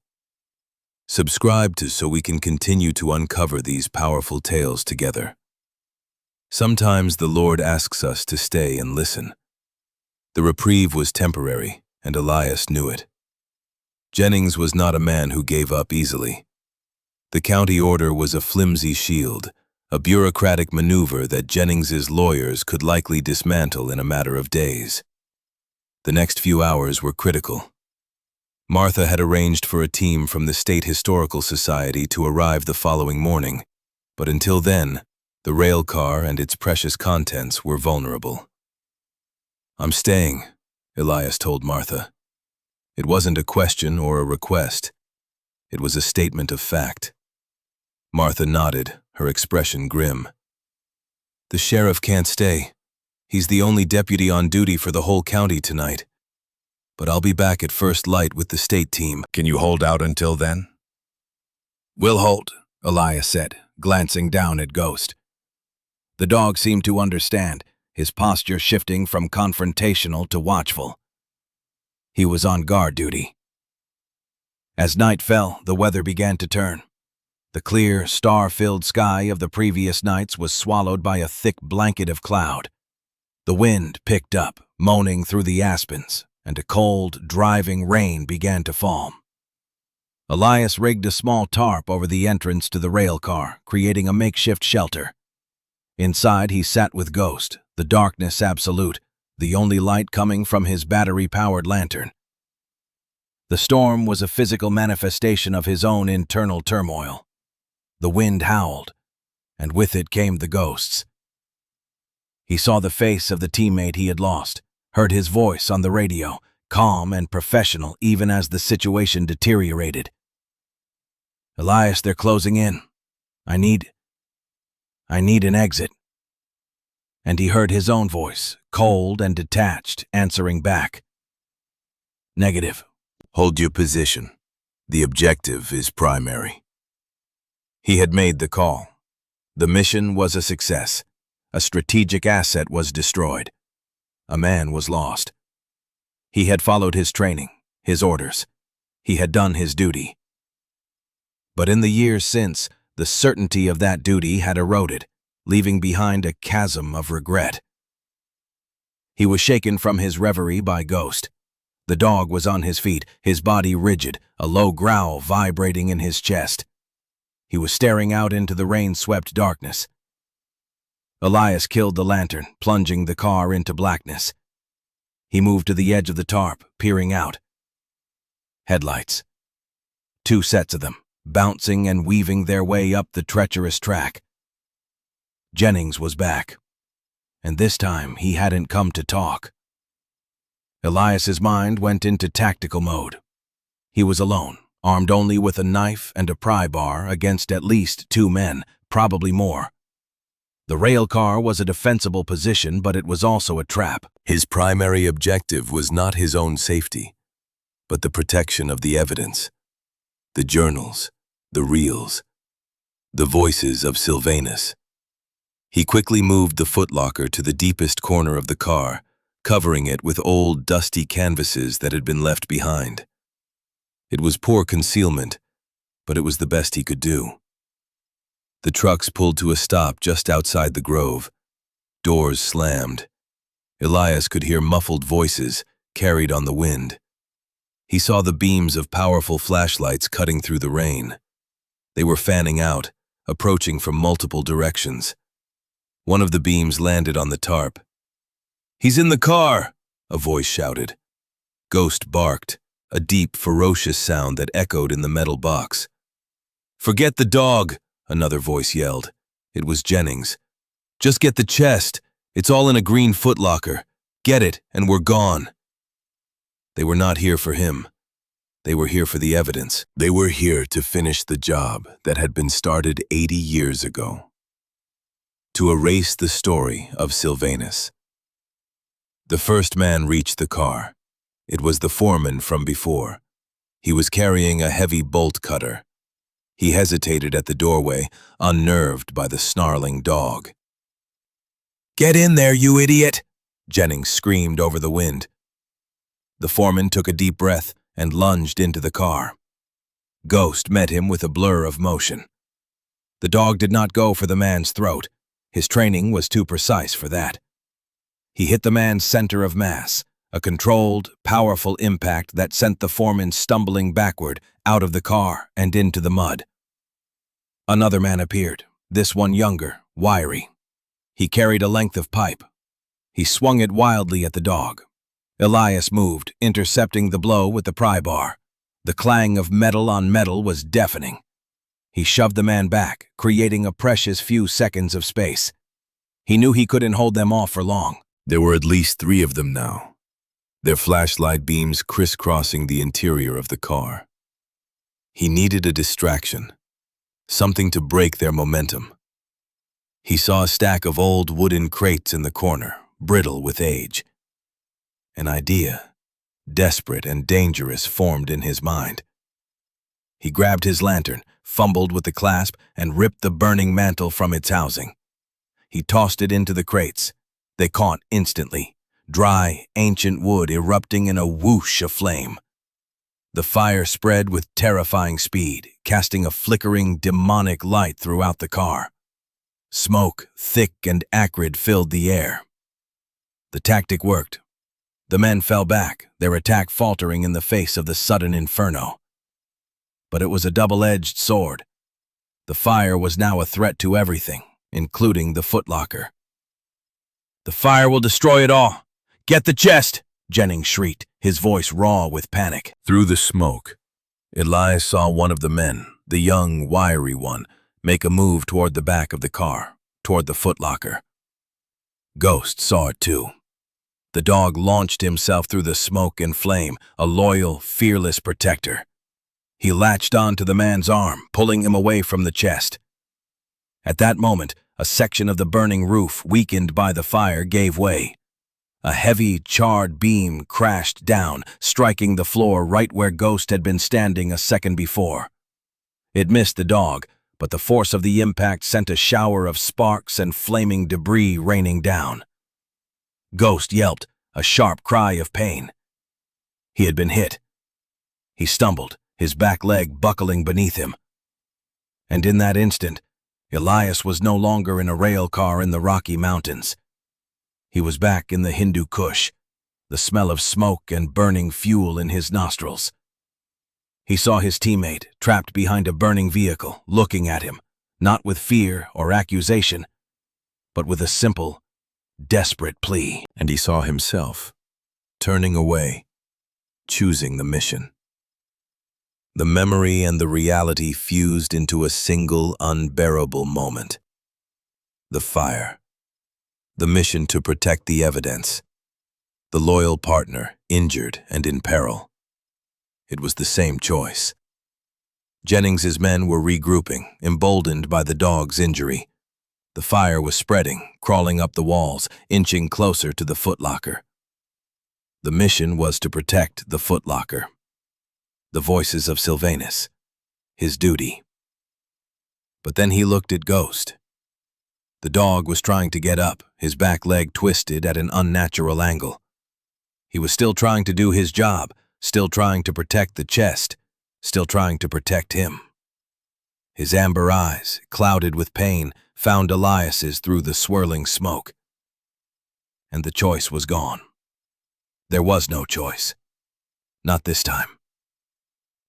Subscribe so we can continue to uncover these powerful tales together. Sometimes the Lord asks us to stay and listen. The reprieve was temporary, and Elias knew it. Jennings was not a man who gave up easily. The county order was a flimsy shield, a bureaucratic maneuver that Jennings's lawyers could likely dismantle in a matter of days. The next few hours were critical. Martha had arranged for a team from the State Historical Society to arrive the following morning, but until then, the rail car and its precious contents were vulnerable. "I'm staying," Elias told Martha. It wasn't a question or a request. It was a statement of fact. Martha nodded, her expression grim. "The sheriff can't stay. He's the only deputy on duty for the whole county tonight. But I'll be back at first light with the state team." "Can you hold out until then?" "We'll hold," Elias said, glancing down at Ghost. The dog seemed to understand, his posture shifting from confrontational to watchful. He was on guard duty. As night fell, the weather began to turn. The clear, star-filled sky of the previous nights was swallowed by a thick blanket of cloud. The wind picked up, moaning through the aspens, and a cold, driving rain began to fall. Elias rigged a small tarp over the entrance to the rail car, creating a makeshift shelter. Inside, he sat with Ghost, the darkness absolute, the only light coming from his battery-powered lantern. The storm was a physical manifestation of his own internal turmoil. The wind howled, and with it came the ghosts. He saw the face of the teammate he had lost, heard his voice on the radio, calm and professional even as the situation deteriorated. "Elias, they're closing in. I need an exit." And he heard his own voice, cold and detached, answering back. "Negative." "Hold your position. The objective is primary." He had made the call. The mission was a success. A strategic asset was destroyed. A man was lost. He had followed his training, his orders. He had done his duty. But in the years since, the certainty of that duty had eroded, leaving behind a chasm of regret. He was shaken from his reverie by Ghost. The dog was on his feet, his body rigid, a low growl vibrating in his chest. He was staring out into the rain-swept darkness. Elias killed the lantern, plunging the car into blackness. He moved to the edge of the tarp, peering out. Headlights. 2 sets of them, bouncing and weaving their way up the treacherous track. Jennings was back, and this time he hadn't come to talk. Elias's mind went into tactical mode. He was alone, armed only with a knife and a pry bar against at least 2 men, probably more. The rail car was a defensible position, but it was also a trap. His primary objective was not his own safety, but the protection of the evidence. The journals, the reels, the voices of Sylvanus. He quickly moved the footlocker to the deepest corner of the car, covering it with old, dusty canvases that had been left behind. It was poor concealment, but it was the best he could do. The trucks pulled to a stop just outside the grove. Doors slammed. Elias could hear muffled voices carried on the wind. He saw the beams of powerful flashlights cutting through the rain. They were fanning out, approaching from multiple directions. One of the beams landed on the tarp. "He's in the car!" a voice shouted. Ghost barked, a deep, ferocious sound that echoed in the metal box. "Forget the dog!" another voice yelled. It was Jennings. "Just get the chest. It's all in a green footlocker. Get it, and we're gone." They were not here for him. They were here for the evidence. They were here to finish the job that had been started 80 years ago. To erase the story of Sylvanus. The first man reached the car. It was the foreman from before. He was carrying a heavy bolt cutter. He hesitated at the doorway, unnerved by the snarling dog. "Get in there, you idiot!" Jennings screamed over the wind. The foreman took a deep breath and lunged into the car. Ghost met him with a blur of motion. The dog did not go for the man's throat. His training was too precise for that. He hit the man's center of mass, a controlled, powerful impact that sent the foreman stumbling backward out of the car and into the mud. Another man appeared, this one younger, wiry. He carried a length of pipe. He swung it wildly at the dog. Elias moved, intercepting the blow with the pry bar. The clang of metal on metal was deafening. He shoved the man back, creating a precious few seconds of space. He knew he couldn't hold them off for long. There were at least 3 of them now, their flashlight beams crisscrossing the interior of the car. He needed a distraction, something to break their momentum. He saw a stack of old wooden crates in the corner, brittle with age. An idea, desperate and dangerous, formed in his mind. He grabbed his lantern, fumbled with the clasp, and ripped the burning mantle from its housing. He tossed it into the crates. They caught instantly, dry, ancient wood erupting in a whoosh of flame. The fire spread with terrifying speed, casting a flickering, demonic light throughout the car. Smoke, thick and acrid, filled the air. The tactic worked. The men fell back, their attack faltering in the face of the sudden inferno. But it was a double-edged sword. The fire was now a threat to everything, including the footlocker. "The fire will destroy it all! Get the chest!" Jennings shrieked, his voice raw with panic. Through the smoke, Elias saw one of the men, the young, wiry one, make a move toward the back of the car, toward the footlocker. Ghost saw it too. The dog launched himself through the smoke and flame, a loyal, fearless protector. He latched onto the man's arm, pulling him away from the chest. At that moment, a section of the burning roof, weakened by the fire, gave way. A heavy, charred beam crashed down, striking the floor right where Ghost had been standing a second before. It missed the dog, but the force of the impact sent a shower of sparks and flaming debris raining down. Ghost yelped, a sharp cry of pain. He had been hit. He stumbled, his back leg buckling beneath him. And in that instant, Elias was no longer in a rail car in the Rocky Mountains. He was back in the Hindu Kush, the smell of smoke and burning fuel in his nostrils. He saw his teammate, trapped behind a burning vehicle, looking at him, not with fear or accusation, but with a simple, desperate plea. And he saw himself, turning away, choosing the mission. The memory and the reality fused into a single, unbearable moment. The fire. The mission to protect the evidence. The loyal partner, injured and in peril. It was the same choice. Jennings's men were regrouping, emboldened by the dog's injury. The fire was spreading, crawling up the walls, inching closer to the footlocker. The mission was to protect the footlocker. The voices of Sylvanus. His duty. But then he looked at Ghost. The dog was trying to get up, his back leg twisted at an unnatural angle. He was still trying to do his job, still trying to protect the chest, still trying to protect him. His amber eyes, clouded with pain, found Elias's through the swirling smoke. and the choice was gone. There was no choice. Not this time.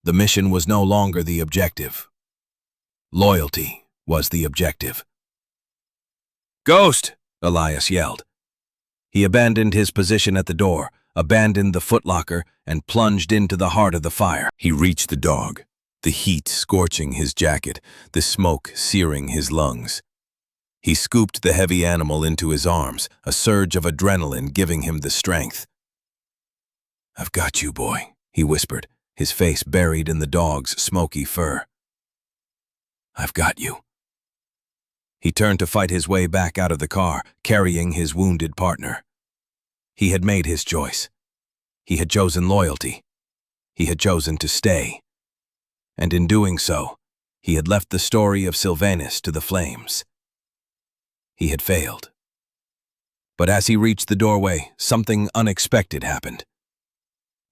The mission was no longer the objective. Loyalty was the objective. "Ghost!" Elias yelled. He abandoned his position at the door, abandoned the footlocker, and plunged into the heart of the fire. He reached the dog, the heat scorching his jacket, the smoke searing his lungs. He scooped the heavy animal into his arms, a surge of adrenaline giving him the strength. "I've got you, boy," he whispered, his face buried in the dog's smoky fur. "I've got you." He turned to fight his way back out of the car, carrying his wounded partner. He had made his choice. He had chosen loyalty. He had chosen to stay. And in doing so, he had left the story of Sylvanus to the flames. He had failed. But as he reached the doorway, something unexpected happened.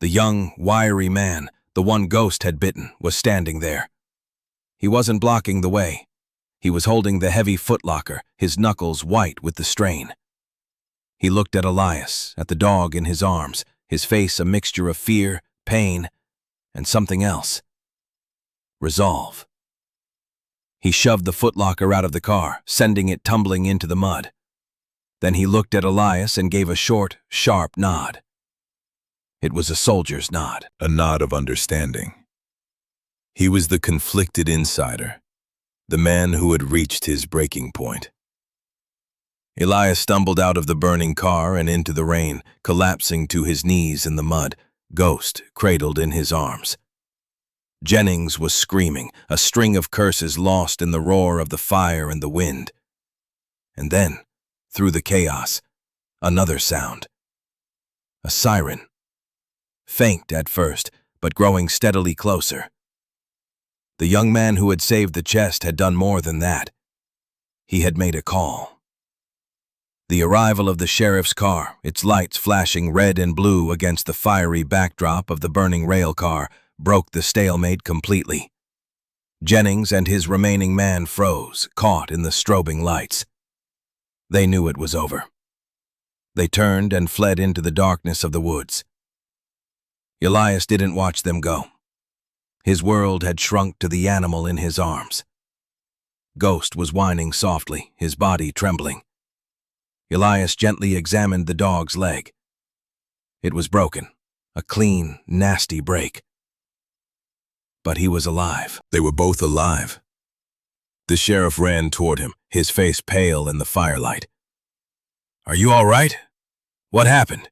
The young, wiry man, the one Ghost had bitten, was standing there. He wasn't blocking the way. He was holding the heavy footlocker, his knuckles white with the strain. He looked at Elias, at the dog in his arms, his face a mixture of fear, pain, and something else. Resolve. He shoved the footlocker out of the car, sending it tumbling into the mud. Then he looked at Elias and gave a short, sharp nod. It was a soldier's nod. A nod of understanding. He was the conflicted insider, the man who had reached his breaking point. Elias stumbled out of the burning car and into the rain, collapsing to his knees in the mud, Ghost cradled in his arms. Jennings was screaming, a string of curses lost in the roar of the fire and the wind. And then, through the chaos, another sound. A siren. Faint at first, but growing steadily closer. The young man who had saved the chest had done more than that. He had made a call. The arrival of the sheriff's car, its lights flashing red and blue against the fiery backdrop of the burning rail car, broke the stalemate completely. Jennings and his remaining man froze, caught in the strobing lights. They knew it was over. They turned and fled into the darkness of the woods. Elias didn't watch them go. His world had shrunk to the animal in his arms. Ghost was whining softly, his body trembling. Elias gently examined the dog's leg. It was broken, a clean, nasty break. But he was alive. They were both alive. The sheriff ran toward him, his face pale in the firelight. "Are you all right? What happened?"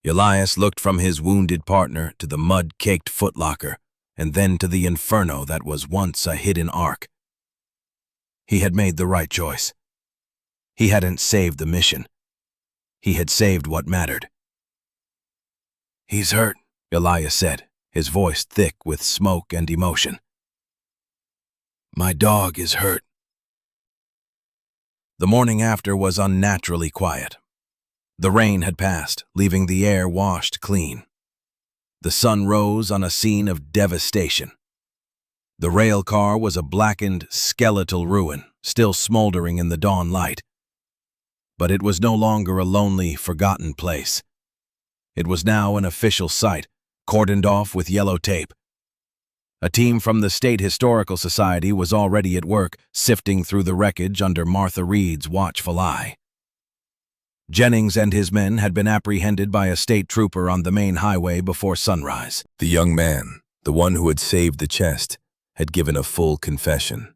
Elias looked from his wounded partner to the mud-caked footlocker, and then to the inferno that was once a hidden ark. He had made the right choice. He hadn't saved the mission. He had saved what mattered. "He's hurt," Elias said, his voice thick with smoke and emotion. "My dog is hurt." The morning after was unnaturally quiet. The rain had passed, leaving the air washed clean. The sun rose on a scene of devastation. The rail car was a blackened, skeletal ruin, still smoldering in the dawn light. But it was no longer a lonely, forgotten place. It was now an official site, cordoned off with yellow tape. A team from the State Historical Society was already at work, sifting through the wreckage under Martha Reed's watchful eye. Jennings and his men had been apprehended by a state trooper on the main highway before sunrise. The young man, the one who had saved the chest, had given a full confession.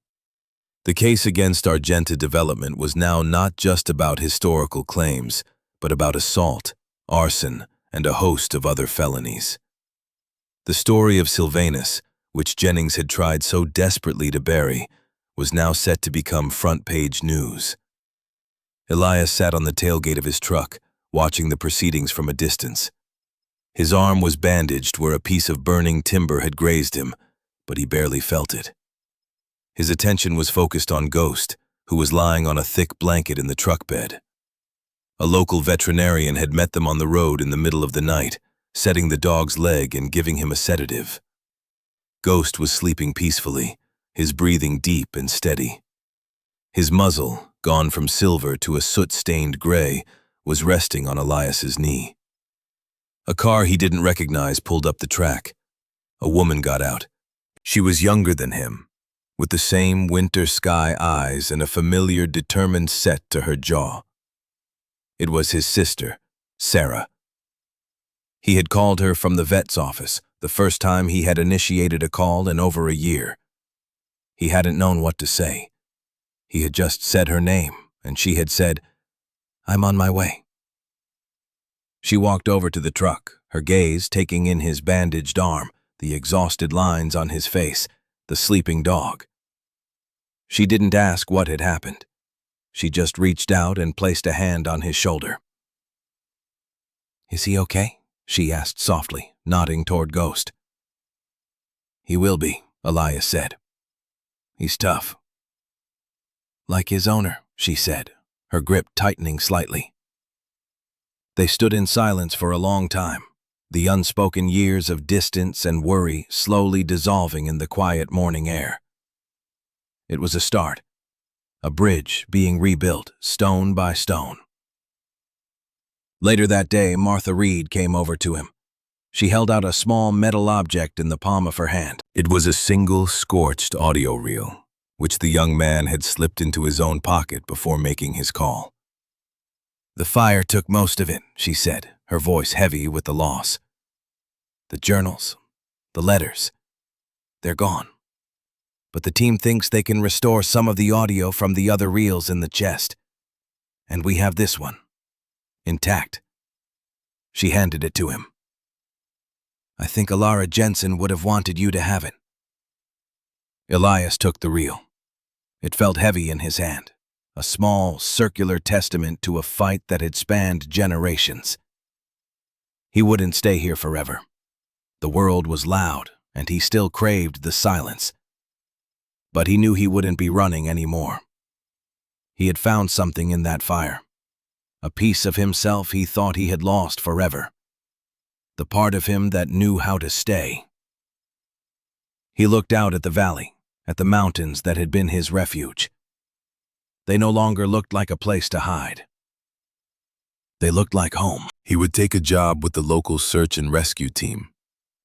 The case against Argenta Development was now not just about historical claims, but about assault, arson, and a host of other felonies. The story of Sylvanus, which Jennings had tried so desperately to bury, was now set to become front-page news. Elias sat on the tailgate of his truck, watching the proceedings from a distance. His arm was bandaged where a piece of burning timber had grazed him, but he barely felt it. His attention was focused on Ghost, who was lying on a thick blanket in the truck bed. A local veterinarian had met them on the road in the middle of the night, setting the dog's leg and giving him a sedative. Ghost was sleeping peacefully, his breathing deep and steady. His muzzle, gone from silver to a soot-stained gray, was resting on Elias's knee. A car he didn't recognize pulled up the track. A woman got out. She was younger than him, with the same winter sky eyes and a familiar, determined set to her jaw. It was his sister, Sarah. He had called her from the vet's office, the first time he had initiated a call in over a year. He hadn't known what to say. He had just said her name, and she had said, "I'm on my way." She walked over to the truck, her gaze taking in his bandaged arm, the exhausted lines on his face, the sleeping dog. She didn't ask what had happened. She just reached out and placed a hand on his shoulder. "Is he okay?" she asked softly, nodding toward Ghost. "He will be," Elias said. "He's tough." "Like his owner," she said, her grip tightening slightly. They stood in silence for a long time, the unspoken years of distance and worry slowly dissolving in the quiet morning air. It was a start, a bridge being rebuilt stone by stone. Later that day, Martha Reed came over to him. She held out a small metal object in the palm of her hand. It was a single scorched audio reel, which the young man had slipped into his own pocket before making his call. "The fire took most of it," she said, her voice heavy with the loss. "The journals, the letters, they're gone. But the team thinks they can restore some of the audio from the other reels in the chest. And we have this one, intact." She handed it to him. "I think Alara Jensen would have wanted you to have it." Elias took the reel. It felt heavy in his hand, a small, circular testament to a fight that had spanned generations. He wouldn't stay here forever. The world was loud, and he still craved the silence. But he knew he wouldn't be running anymore. He had found something in that fire, a piece of himself he thought he had lost forever, the part of him that knew how to stay. He looked out at the valley, at the mountains that had been his refuge. They no longer looked like a place to hide. They looked like home. He would take a job with the local search and rescue team,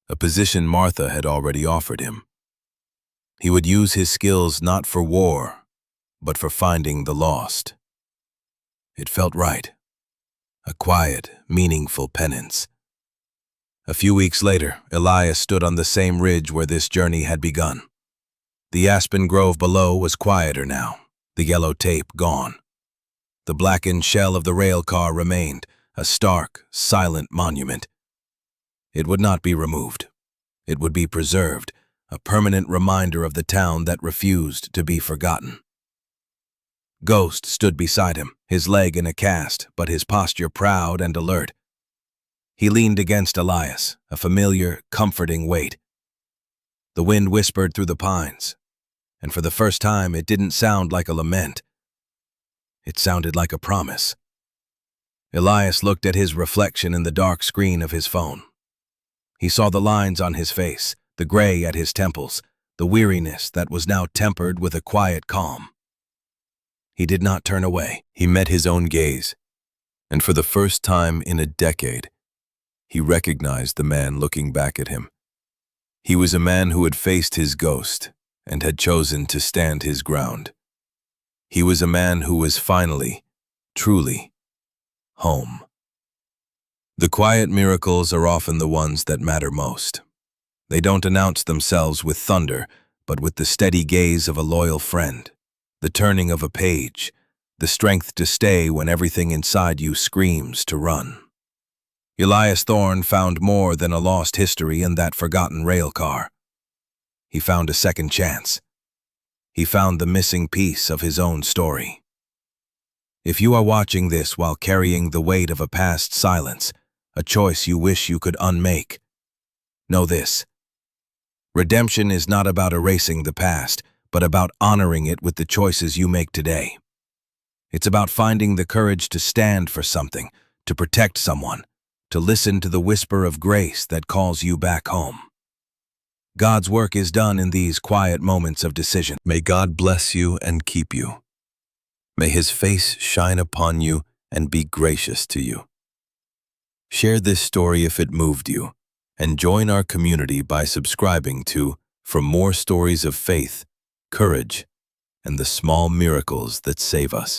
a position Martha had already offered him. He would use his skills not for war, but for finding the lost. It felt right. A quiet, meaningful penance. A few weeks later, Elias stood on the same ridge where this journey had begun. The aspen grove below was quieter now, the yellow tape gone. The blackened shell of the rail car remained, a stark, silent monument. It would not be removed. It would be preserved, a permanent reminder of the town that refused to be forgotten. Ghost stood beside him, his leg in a cast, but his posture proud and alert. He leaned against Elias, a familiar, comforting weight. The wind whispered through the pines, and for the first time it didn't sound like a lament. It sounded like a promise. Elias looked at his reflection in the dark screen of his phone. He saw the lines on his face, the gray at his temples, the weariness that was now tempered with a quiet calm. He did not turn away. He met his own gaze, and for the first time in a decade, he recognized the man looking back at him. He was a man who had faced his ghost and had chosen to stand his ground. He was a man who was finally, truly, home. The quiet miracles are often the ones that matter most. They don't announce themselves with thunder, but with the steady gaze of a loyal friend, the turning of a page, the strength to stay when everything inside you screams to run. Elias Thorne found more than a lost history in that forgotten rail car. He found a second chance. He found the missing piece of his own story. If you are watching this while carrying the weight of a past silence, a choice you wish you could unmake, know this. Redemption is not about erasing the past, but about honoring it with the choices you make today. It's about finding the courage to stand for something, to protect someone, to listen to the whisper of grace that calls you back home. God's work is done in these quiet moments of decision. May God bless you and keep you. May His face shine upon you and be gracious to you. Share this story if it moved you, and join our community by subscribing to for more stories of faith, courage, and the small miracles that save us.